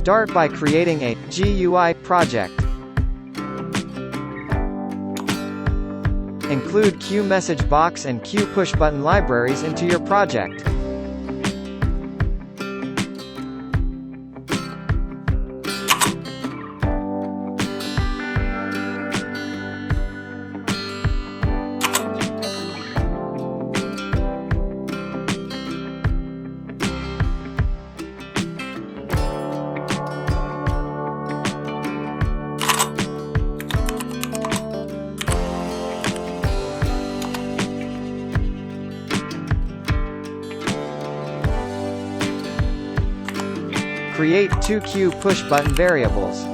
Start by creating a GUI project. Include Qmessagebox and QpushButton libraries into your project. Create two QpushButton variables.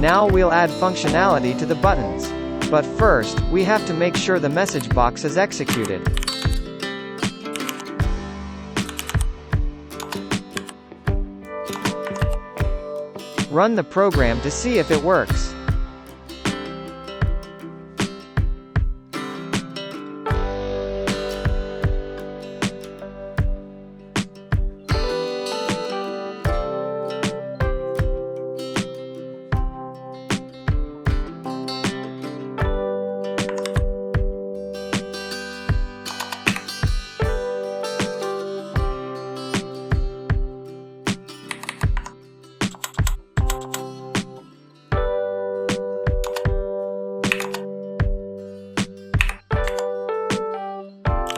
Now we'll add functionality to the buttons. But first, we have to make sure the message box is executed. Run the program to see if it works.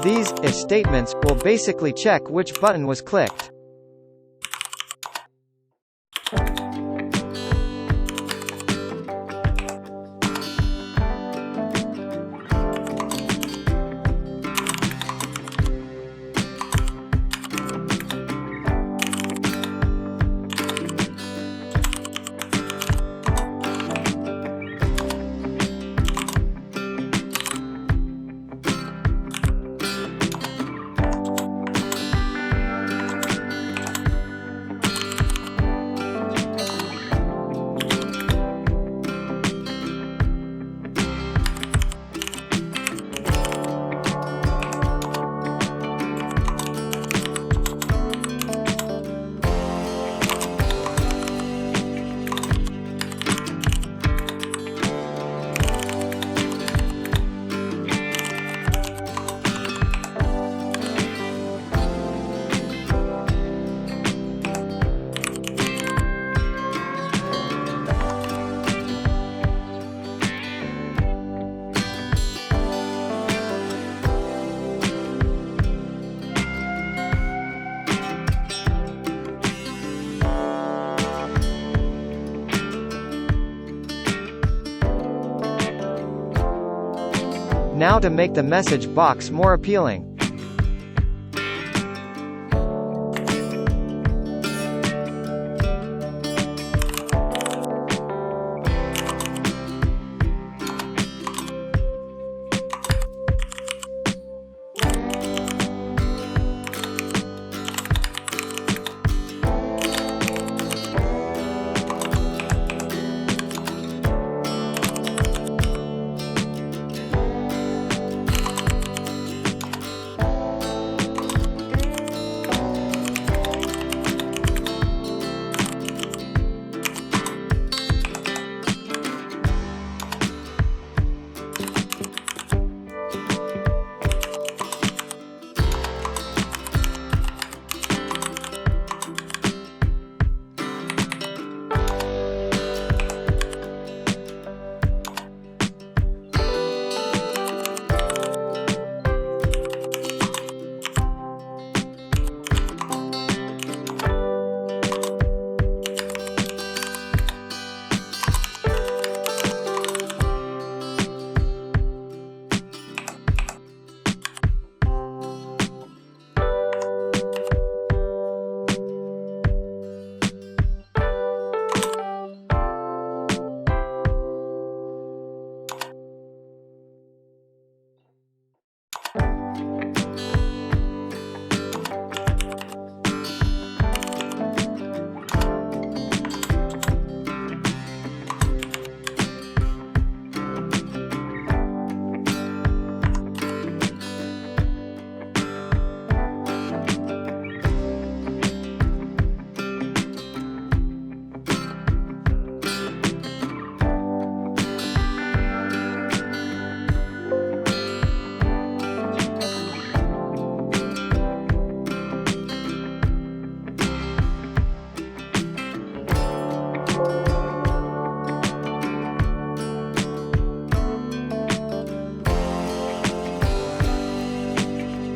These if statements will basically check which button was clicked. Now to make the message box more appealing.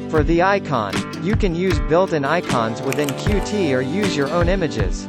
For the icon, you can use built-in icons within Qt or use your own images.